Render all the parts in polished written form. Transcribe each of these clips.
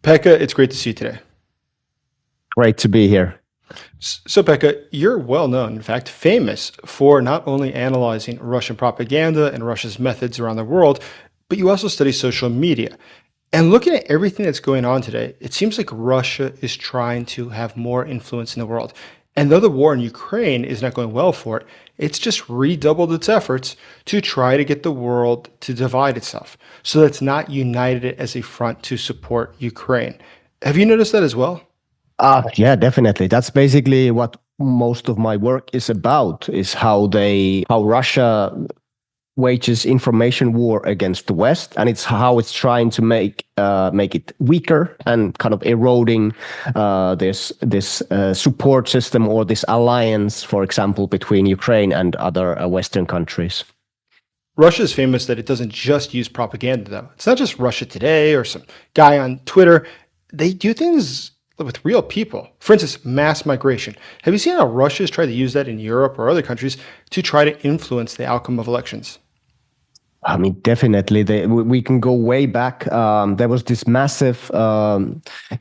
Pekka, it's great to see you today. Great to be here. So, Pekka, you're well known, in fact, famous for not only analyzing Russian propaganda and Russia's methods around the world, but you also study social media. And looking at everything that's going on today, it seems like Russia is trying to have more influence in the world. And though the war in Ukraine is not going well for it, it's just redoubled its efforts to try to get the world to divide itself so that it's not united as a front to support Ukraine. Have you noticed that as well? Yeah, definitely. That's basically what most of my work is about, is how Russia wages information war against the West, and it's how it's trying to make it weaker and kind of eroding this support system or this alliance, for example, between Ukraine and other Western countries. Russia is famous that it doesn't just use propaganda, though. It's not just Russia Today or some guy on Twitter. They do things with real people. For instance, mass migration. Have you seen how Russia has tried to use that in Europe or other countries to try to influence the outcome of elections? I mean, definitely. We can go way back. There was this massive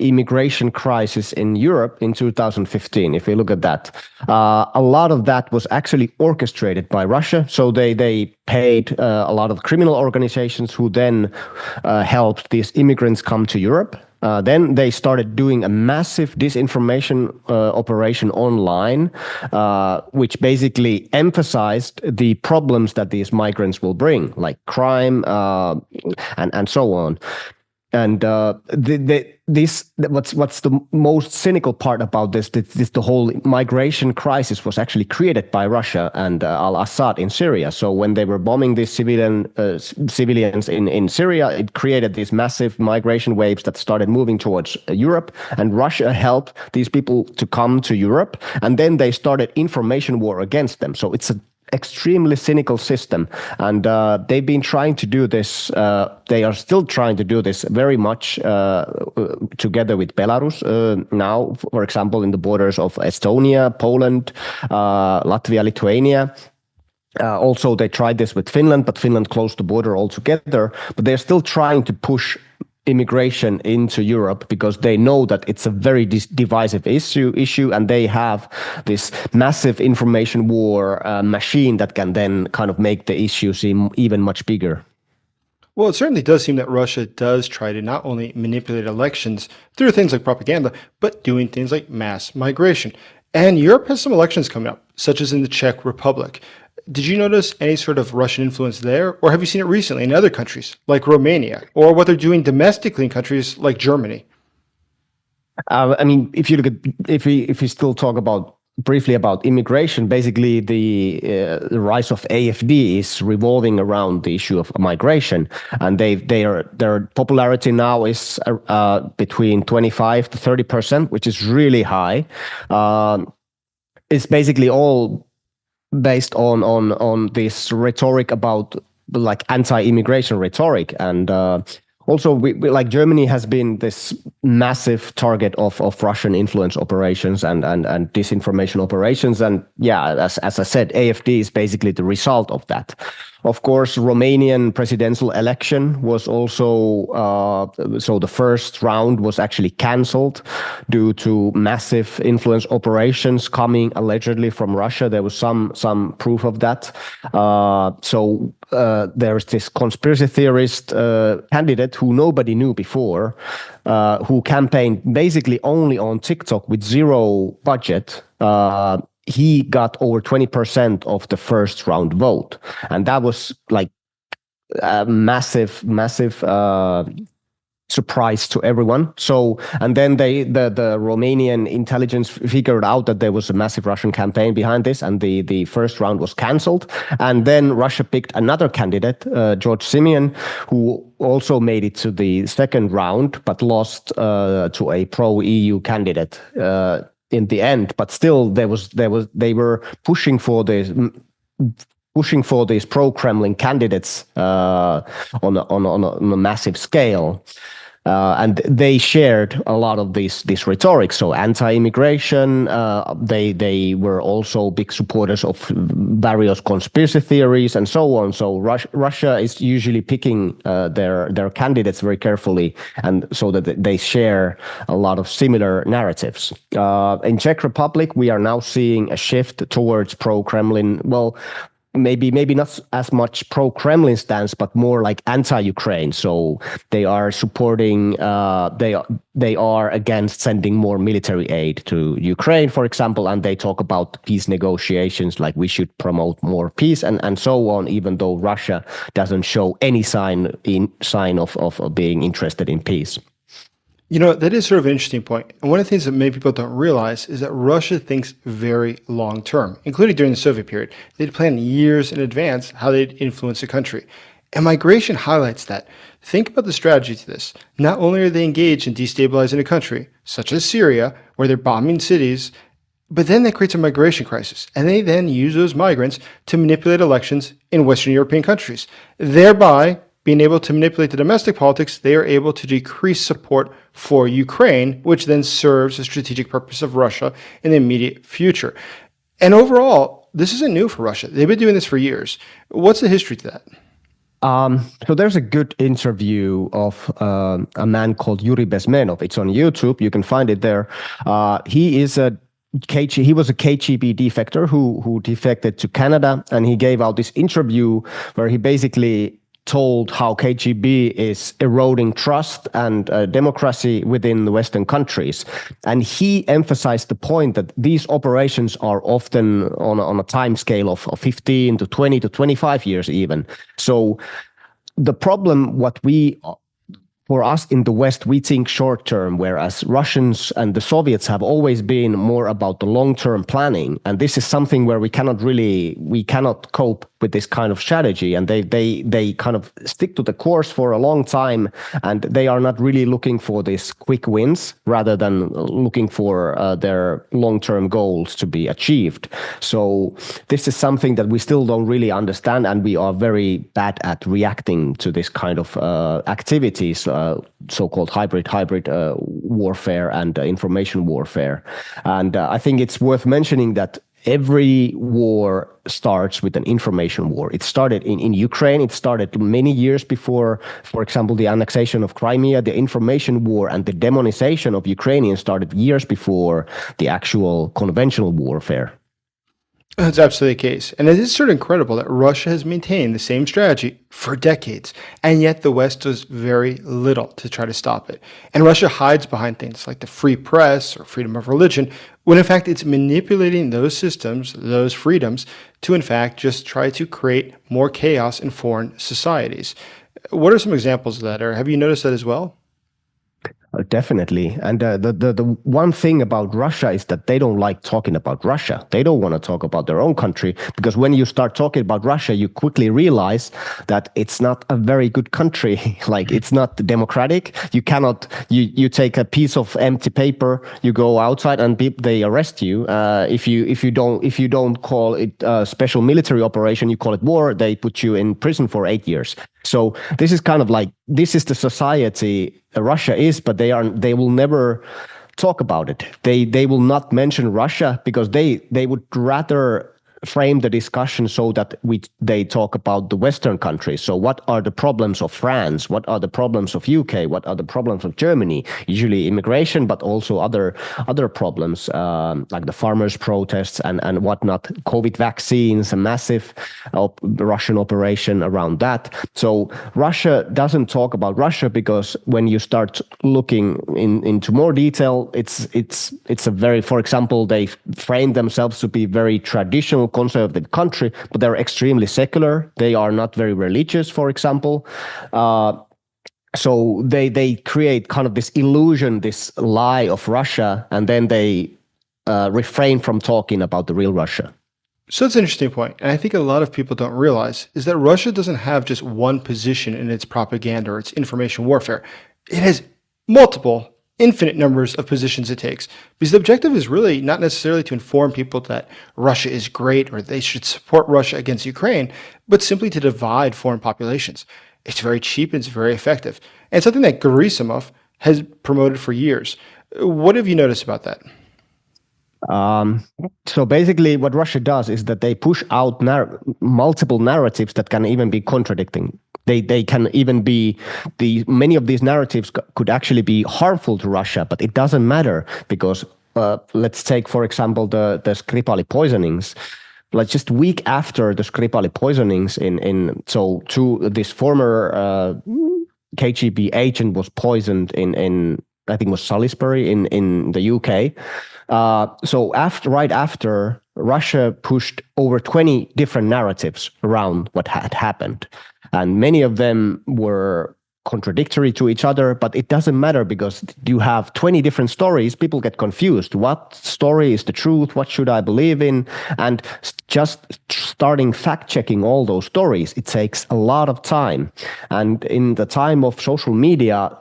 immigration crisis in Europe in 2015, if you look at that. A lot of that was actually orchestrated by Russia. So they paid a lot of criminal organizations who then helped these immigrants come to Europe. Then they started doing a massive disinformation operation online, which basically emphasized the problems that these migrants will bring, like crime and so on. And what's the most cynical part about this? The whole migration crisis was actually created by Russia and al-Assad in Syria. So when they were bombing these civilians in Syria, it created these massive migration waves that started moving towards Europe. And Russia helped these people to come to Europe, and then they started information war against them. So it's an extremely cynical system, and they've been trying to do this. They are still trying to do this very much together with Belarus now, for example, in the borders of Estonia, Poland, Latvia, Lithuania. Also, they tried this with Finland, but Finland closed the border altogether. But they're still trying to push immigration into Europe because they know that it's a very divisive issue, and they have this massive information war machine that can then kind of make the issue seem even much bigger. Well, it certainly does seem that Russia does try to not only manipulate elections through things like propaganda, but doing things like mass migration. And Europe has some elections coming up, such as in the Czech Republic. Did you notice any sort of Russian influence there, or have you seen it recently in other countries like Romania, or what they're doing domestically in countries like Germany? I mean, if you look at if we still talk briefly about immigration, basically the rise of AfD is revolving around the issue of migration, and their popularity now is between 25 to 30%, which is really high. It's basically all based on this rhetoric about like anti-immigration rhetoric, and also we like Germany has been this massive target of Russian influence operations and disinformation operations, and yeah, as I said, AfD is basically the result of that. Of course, Romanian presidential election was also so the first round was actually cancelled due to massive influence operations coming allegedly from Russia. There was some proof of that. So there's this conspiracy theorist candidate who nobody knew before, who campaigned basically only on TikTok with zero budget. He got over 20% of the first round vote. And that was like a massive surprise to everyone. So, and then the Romanian intelligence figured out that there was a massive Russian campaign behind this, and the first round was cancelled. And then Russia picked another candidate, George Simeon, who also made it to the second round, but lost to a pro-EU candidate in the end. But still, they were pushing for these pro-Kremlin candidates on a massive scale. And they shared a lot of this rhetoric. So anti-immigration, they were also big supporters of various conspiracy theories and so on. So Russia is usually picking their candidates very carefully, and so that they share a lot of similar narratives. In Czech Republic, we are now seeing a shift towards pro-Kremlin. Well, maybe not as much pro-Kremlin stance, but more like anti-Ukraine. So they are supporting, they are against sending more military aid to Ukraine, for example, and they talk about peace negotiations, like we should promote more peace and so on, even though Russia doesn't show any sign of being interested in peace. You know, that is sort of an interesting point. And one of the things that many people don't realize is that Russia thinks very long term, including during the Soviet period. They'd plan years in advance how they'd influence the country. And migration highlights that. Think about the strategy to this. Not only are they engaged in destabilizing a country, such as Syria, where they're bombing cities, but then that creates a migration crisis. And they then use those migrants to manipulate elections in Western European countries, thereby being able to manipulate the domestic politics. They are able to decrease support for Ukraine, which then serves the strategic purpose of Russia in the immediate future. And overall, this isn't new for Russia. They've been doing this for years. What's the history to that? So there's a good interview of a man called Yuri Bezmenov. It's on YouTube. You can find it there. He was a KGB defector who defected to Canada, and he gave out this interview where he basically told how KGB is eroding trust and democracy within the Western countries. And he emphasized the point that these operations are often on a time scale of 15 to 20 to 25 years even. So the problem, for us in the West, we think short term, whereas Russians and the Soviets have always been more about the long-term planning. And this is something where we cannot cope with this kind of strategy. And they kind of stick to the course for a long time, and they are not really looking for these quick wins rather than looking for their long-term goals to be achieved. So this is something that we still don't really understand, and we are very bad at reacting to this kind of activities. So-called hybrid warfare and information warfare. And I think it's worth mentioning that every war starts with an information war. It started in Ukraine. It started many years before, for example, the annexation of Crimea. The information war and the demonization of Ukrainians started years before the actual conventional warfare. That's absolutely the case. And it is sort of incredible that Russia has maintained the same strategy for decades, and yet the West does very little to try to stop it. And Russia hides behind things like the free press or freedom of religion, when in fact it's manipulating those systems, those freedoms, to in fact just try to create more chaos in foreign societies. What are some examples of that, or have you noticed that as well? Definitely. And the one thing about Russia is that they don't like talking about Russia. They don't want to talk about their own country, because when you start talking about Russia, you quickly realize that it's not a very good country. Like, it's not democratic. You cannot, you take a piece of empty paper, you go outside and they arrest you. If you don't call it a special military operation, you call it war, they put you in prison for 8 years. So this is kind of like, this is the society Russia is, but they will never talk about it. They will not mention Russia, because they would rather frame the discussion so that they talk about the Western countries. So what are the problems of France? What are the problems of UK? What are the problems of Germany? Usually immigration, but also other problems, like the farmers' protests and whatnot. COVID vaccines, a massive Russian operation around that. So Russia doesn't talk about Russia, because when you start looking into more detail, it's a very, for example, they frame themselves to be very traditional conservative country, but they're extremely secular. They are not very religious, for example. So they create kind of this illusion, this lie of Russia, and then they refrain from talking about the real Russia. So that's an interesting point. And I think a lot of people don't realize is that Russia doesn't have just one position in its propaganda or its information warfare. It has multiple, infinite numbers of positions it takes, because the objective is really not necessarily to inform people that Russia is great or they should support Russia against Ukraine, but simply to divide foreign populations. It's very cheap and it's very effective. And something that Gerasimov has promoted for years. What have you noticed about that? So basically, what Russia does is that they push out multiple narratives that can even be contradicting. They can even be many of these narratives could actually be harmful to Russia, but it doesn't matter because let's take, for example, the Skripal poisonings. Like just a week after the Skripal poisonings, this former KGB agent was poisoned in I think it was Salisbury in the UK. So right after, Russia pushed over 20 different narratives around what had happened, and many of them were contradictory to each other, but it doesn't matter because you have 20 different stories. People get confused. What story is the truth? What should I believe in? And just starting fact checking all those stories, it takes a lot of time. And in the time of social media,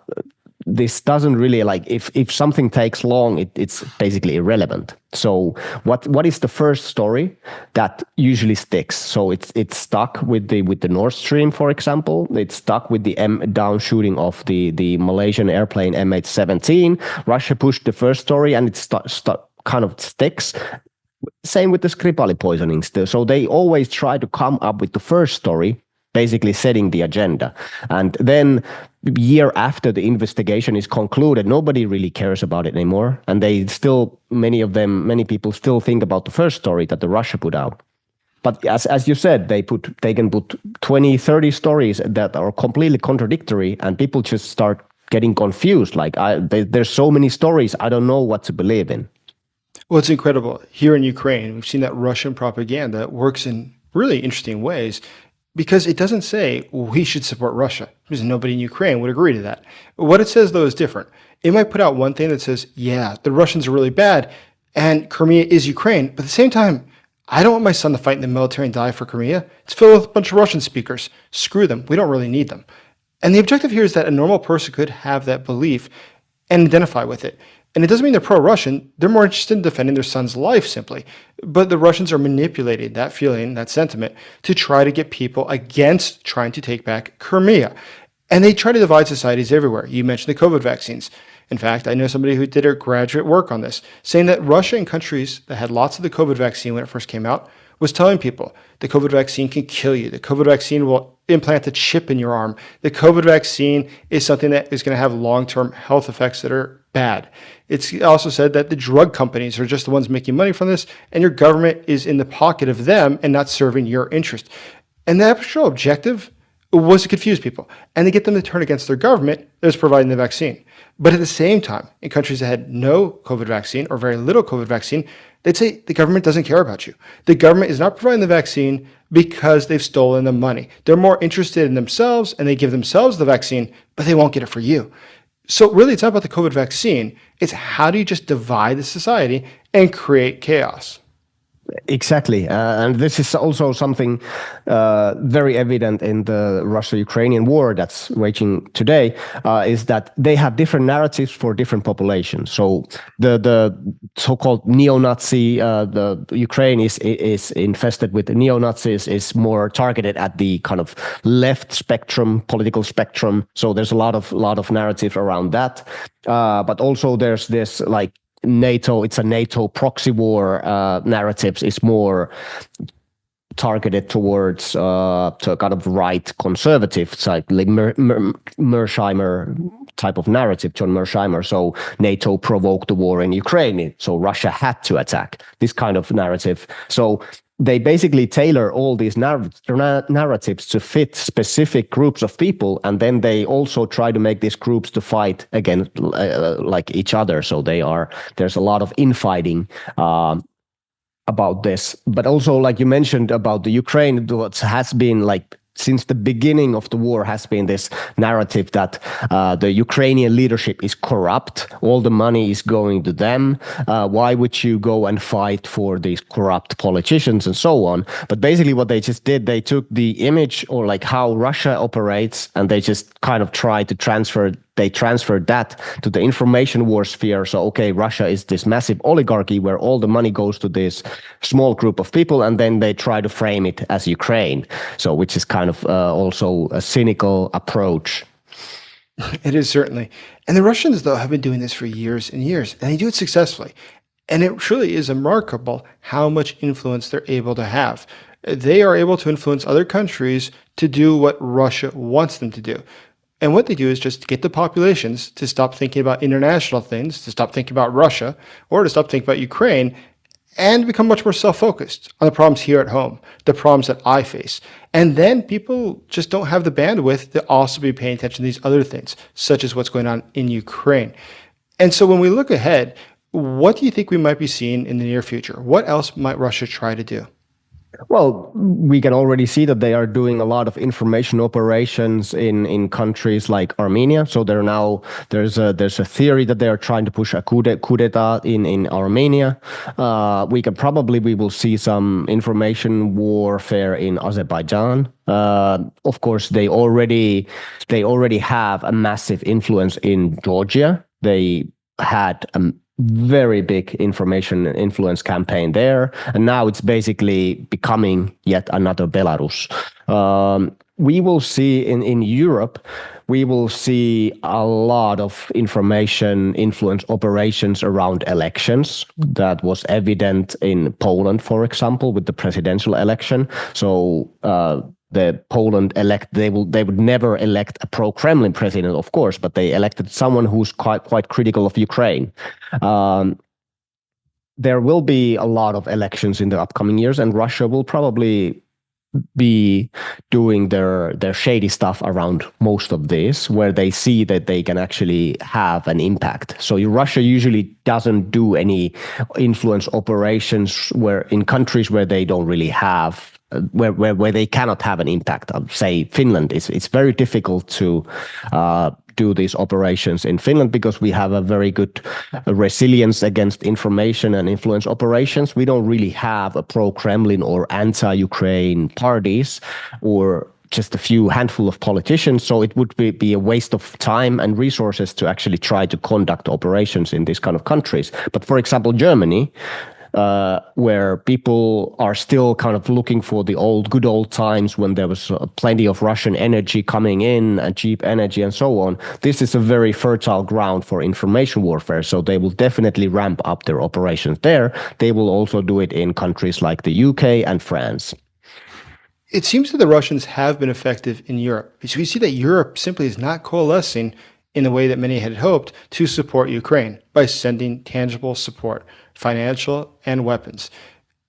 this doesn't really if something takes long, it's basically irrelevant. So what is the first story that usually sticks? So it's stuck with the Nord Stream, for example. It's stuck with the down shooting of the Malaysian airplane MH17. Russia pushed the first story and it kind of sticks. Same with the Skripal poisonings. So they always try to come up with the first story, basically setting the agenda. And then year after the investigation is concluded, nobody really cares about it anymore. And many people still think about the first story that the Russia put out. But as you said, they can put 20, 30 stories that are completely contradictory, and people just start getting confused. There's so many stories, I don't know what to believe in. Well, it's incredible. Here in Ukraine, we've seen that Russian propaganda works in really interesting ways, because it doesn't say we should support Russia, because nobody in Ukraine would agree to that. What it says, though, is different. It might put out one thing that says, yeah, the Russians are really bad, and Crimea is Ukraine. But at the same time, I don't want my son to fight in the military and die for Crimea. It's filled with a bunch of Russian speakers. Screw them. We don't really need them. And the objective here is that a normal person could have that belief and identify with it. And it doesn't mean they're pro-Russian. They're more interested in defending their son's life, simply. But the Russians are manipulating that feeling, that sentiment, to try to get people against trying to take back Crimea. And they try to divide societies everywhere. You mentioned the COVID vaccines. In fact, I know somebody who did her graduate work on this, saying that Russia and countries that had lots of the COVID vaccine when it first came out was telling people the COVID vaccine can kill you. The COVID vaccine will implant a chip in your arm. The COVID vaccine is something that is going to have long-term health effects that are bad. It's also said that the drug companies are just the ones making money from this, and your government is in the pocket of them and not serving your interest. And the actual objective was to confuse people and to get them to turn against their government that was providing the vaccine. But at the same time, in countries that had no COVID vaccine or very little COVID vaccine, they'd say the government doesn't care about you. The government is not providing the vaccine because they've stolen the money. They're more interested in themselves, and they give themselves the vaccine, but they won't get it for you. So really, it's not about the COVID vaccine. It's how do you just divide the society and create chaos? Exactly. And this is also something very evident in the Russia-Ukrainian war that's waging today, is that they have different narratives for different populations. So the so-called neo-Nazi, the Ukraine is infested with neo-Nazis, is more targeted at the kind of left spectrum, political spectrum. So there's a lot of narrative around that. But also there's this NATO, it's a NATO proxy war narratives is more targeted towards to kind of right conservative side, like Mersheimer type of narrative, John Mersheimer. So NATO provoked the war in Ukraine, so Russia had to attack, this kind of narrative. So they basically tailor all these narratives to fit specific groups of people, and then they also try to make these groups to fight against each other. So there's a lot of infighting about this. But also, like you mentioned about the Ukraine, what has been since the beginning of the war has been this narrative that the Ukrainian leadership is corrupt. All the money is going to them. Why would you go and fight for these corrupt politicians and so on? But basically what they just did, they took the image or how Russia operates, and they just kind of tried to transfer they transferred that to the information war sphere. So, okay, Russia is this massive oligarchy where all the money goes to this small group of people, and then they try to frame it as Ukraine. So, which is kind of also a cynical approach. It is certainly. And the Russians, though, have been doing this for years and years, and they do it successfully. And it truly is remarkable how much influence they're able to have. They are able to influence other countries to do what Russia wants them to do. And what they do is just get the populations to stop thinking about international things, to stop thinking about Russia, or to stop thinking about Ukraine, and become much more self-focused on the problems here at home, the problems that I face. And then people just don't have the bandwidth to also be paying attention to these other things, such as what's going on in Ukraine. And so when we look ahead, what do you think we might be seeing in the near future? What else might Russia try to do? Well, we can already see that they are doing a lot of information operations in countries like Armenia. So there's a theory that they are trying to push a coup d'etat in Armenia. We will see some information warfare in Azerbaijan. Of course, they already have a massive influence in Georgia. They had a very big information influence campaign there, and now it's basically becoming yet another Belarus. We will see in Europe, we will see a lot of information influence operations around elections. That was evident in Poland, for example, with the presidential election. So the Poland they would never elect a pro-Kremlin president, of course, but they elected someone who's quite critical of Ukraine. There will be a lot of elections in the upcoming years, and Russia will probably be doing their shady stuff around most of this, where they see that they can actually have an impact. So Russia usually doesn't do any influence operations in countries where they don't really have where they cannot have an impact. Say Finland, it's very difficult to do these operations in Finland because we have a very good resilience against information and influence operations. We don't really have a pro-Kremlin or anti-Ukraine parties or just a handful of politicians. So it would be a waste of time and resources to actually try to conduct operations in these kind of countries. But for example, Germany, where people are still kind of looking for the good old times when there was plenty of Russian energy coming in and cheap energy and so on. This is a very fertile ground for information warfare. So they will definitely ramp up their operations there. They will also do it in countries like the UK and France. It seems that the Russians have been effective in Europe, because we see that Europe simply is not coalescing in the way that many had hoped to support Ukraine by sending tangible support, financial and weapons.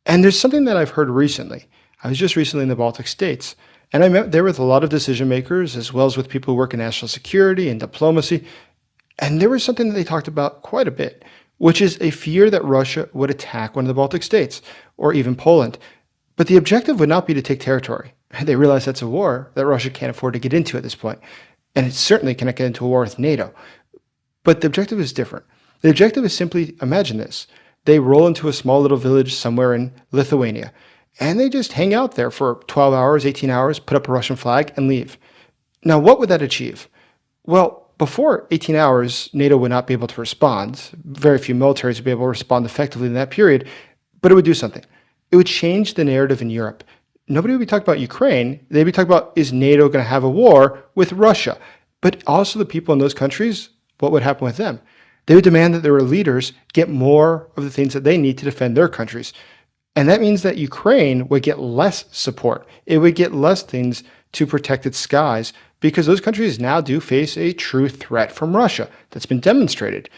And there's something that I've heard recently. I was just recently in the Baltic states, and I met there with a lot of decision makers, as well as with people who work in national security and diplomacy. And there was something that they talked about quite a bit, which is a fear that Russia would attack one of the Baltic states, or even Poland. But the objective would not be to take territory. They realize that's a war that Russia can't afford to get into at this point. And it certainly cannot get into a war with NATO. But the objective is different. The objective is simply, imagine this. They roll into a small little village somewhere in Lithuania, and they just hang out there for 12 hours, 18 hours, put up a Russian flag, and leave. Now, what would that achieve? Well, before 18 hours, NATO would not be able to respond. Very few militaries would be able to respond effectively in that period, but it would do something. It would change the narrative in Europe. Nobody would be talking about Ukraine. They'd be talking about, is NATO going to have a war with Russia? But also the people in those countries, what would happen with them? They would demand that their leaders get more of the things that they need to defend their countries. And that means that Ukraine would get less support. It would get less things to protect its skies, because those countries now do face a true threat from Russia that's been demonstrated.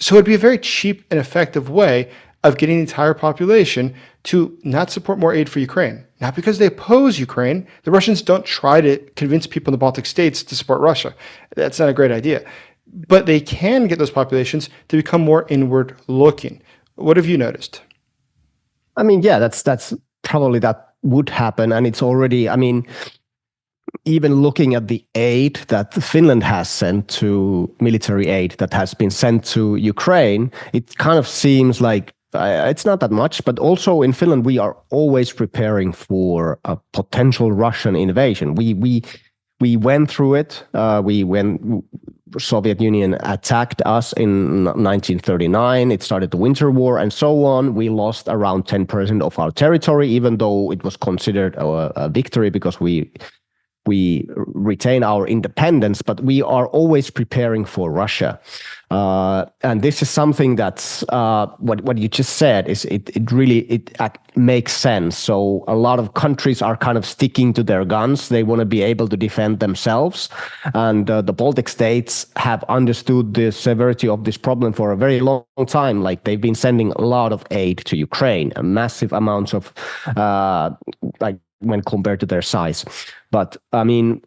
So it'd be a very cheap and effective way of getting the entire population to not support more aid for Ukraine. Not because they oppose Ukraine. The Russians don't try to convince people in the Baltic states to support Russia. That's not a great idea. But they can get those populations to become more inward looking. What have you noticed? I mean, yeah, that's probably that would happen. And it's already, I mean, even looking at the aid that Finland has sent to military aid that has been sent to Ukraine, it kind of seems like it's not that much, but also in Finland, we are always preparing for a potential Russian invasion. we went through it. Soviet Union attacked us in 1939. It started the Winter War and so on. We lost around 10% of our territory, even though it was considered a victory because we retain our independence, but we are always preparing for Russia. And this is something that's what you just said is it really makes sense. So a lot of countries are kind of sticking to their guns. They want to be able to defend themselves. And the Baltic states have understood the severity of this problem for a very long time. Like they've been sending a lot of aid to Ukraine, a massive amounts of when compared to their size. But I mean,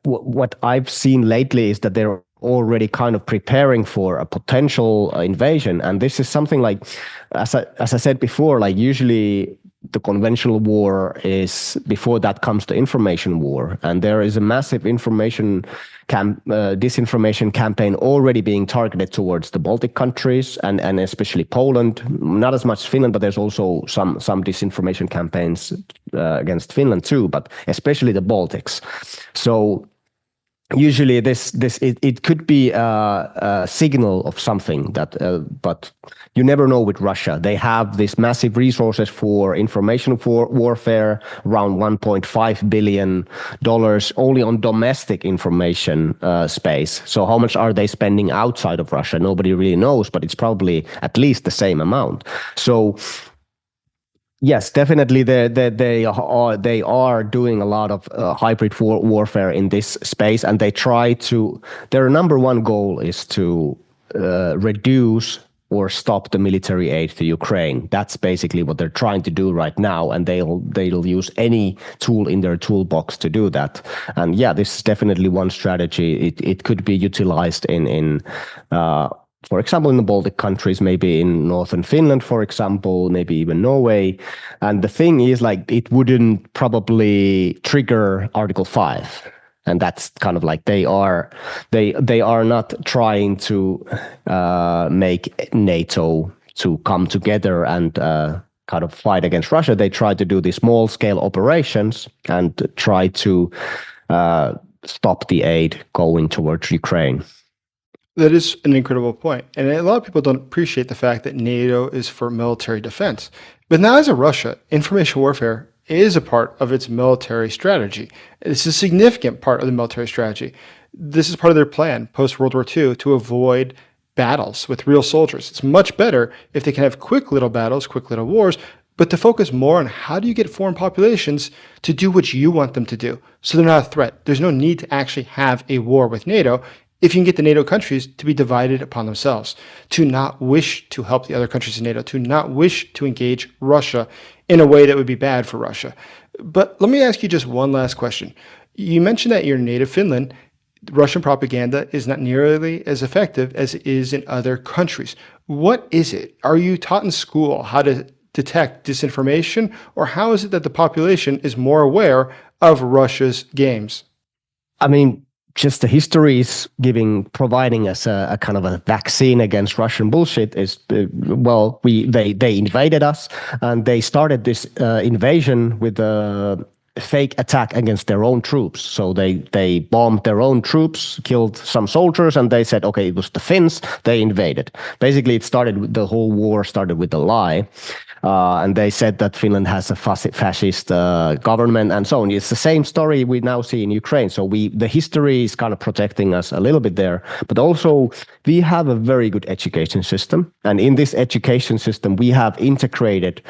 what I've seen lately is that they're already kind of preparing for a potential invasion. And this is something like, as I said before, like usually the conventional war is before that comes the information war. And there is a massive disinformation campaign already being targeted towards the Baltic countries and especially Poland, not as much Finland, but there's also some disinformation campaigns against Finland too, but especially the Baltics. So usually it could be a signal of something that, but you never know with Russia. They have this massive resources for information warfare, around $1.5 billion only on domestic information space. So how much are they spending outside of Russia? Nobody really knows, but it's probably at least the same amount. So yes, definitely. They are doing a lot of hybrid warfare in this space, and they try to. Their number one goal is to reduce or stop the military aid to Ukraine. That's basically what they're trying to do right now, and they'll use any tool in their toolbox to do that. And yeah, this is definitely one strategy. It could be utilized in for example, in the Baltic countries, maybe in northern Finland, for example, maybe even Norway. And the thing is, like, it wouldn't probably trigger Article 5. And that's kind of like they are not trying to make NATO to come together and kind of fight against Russia. They try to do these small scale operations and try to stop the aid going towards Ukraine. That is an incredible point. And a lot of people don't appreciate the fact that NATO is for military defense. But now as a Russia, information warfare is a part of its military strategy. It's a significant part of the military strategy. This is part of their plan post-World War II to avoid battles with real soldiers. It's much better if they can have quick little battles, quick little wars, but to focus more on how do you get foreign populations to do what you want them to do so they're not a threat. There's no need to actually have a war with NATO if you can get the NATO countries to be divided upon themselves, to not wish to help the other countries in NATO, to not wish to engage Russia in a way that would be bad for Russia. But let me ask you just one last question. You mentioned that your native Finland, Russian propaganda is not nearly as effective as it is in other countries. What is it? Are you taught in school how to detect disinformation, or how is it that the population is more aware of Russia's games? I mean, just the history is providing us a kind of a vaccine against Russian bullshit. Is they invaded us, and they started this invasion with a fake attack against their own troops. So they bombed their own troops, killed some soldiers, and they said, okay, it was the Finns. They invaded. Basically, the whole war started with a lie. And they said that Finland has a fascist government and so on. It's the same story we now see in Ukraine. So the history is kind of protecting us a little bit there. But also, we have a very good education system. And in this education system, we have integrated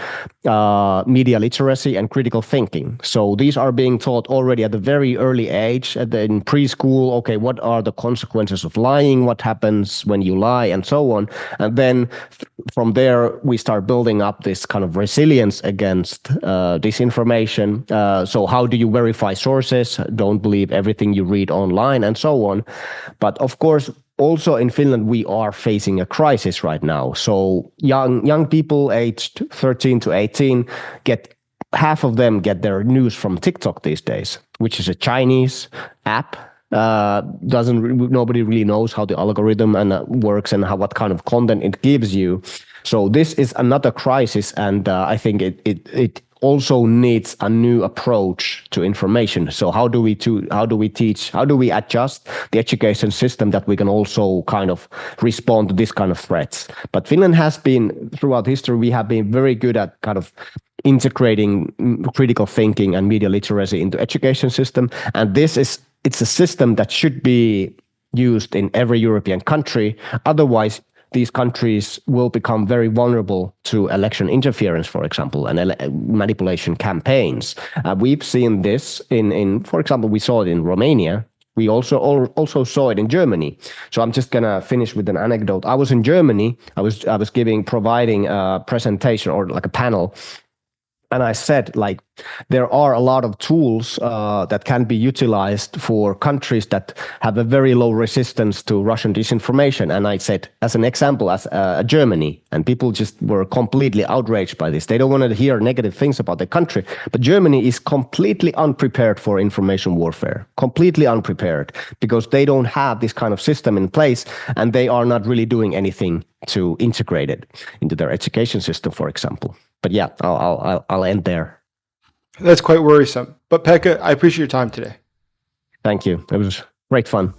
media literacy and critical thinking. So these are being taught already at a very early age, in preschool. Okay, what are the consequences of lying? What happens when you lie? And so on. And then from there, we start building up this kind of resilience against disinformation. So how do you verify sources? Don't believe everything you read online and so on. But of course, also in Finland, we are facing a crisis right now. So young people aged 13 to 18 half of them get their news from TikTok these days, which is a Chinese app. Nobody really knows how the algorithm works and what kind of content it gives you. So this is another crisis, and I think it also needs a new approach to information. So how do we teach, how do we adjust the education system that we can also kind of respond to this kind of threats? But Finland has been, throughout history, we have been very good at kind of integrating critical thinking and media literacy into education system. And it's a system that should be used in every European country. Otherwise, these countries will become very vulnerable to election interference, for example, and manipulation campaigns. We've seen this for example, we saw it in Romania. We also saw it in Germany. So I'm just gonna finish with an anecdote. I was in Germany. I was providing a presentation or like a panel. And I said, like, there are a lot of tools that can be utilized for countries that have a very low resistance to Russian disinformation. And I said, as an example, as Germany, and people just were completely outraged by this. They don't want to hear negative things about the country. But Germany is completely unprepared for information warfare, completely unprepared, because they don't have this kind of system in place, and they are not really doing anything to integrate it into their education system, for example. But yeah, I'll end there. That's quite worrisome. But Pekka, I appreciate your time today. Thank you. It was great fun.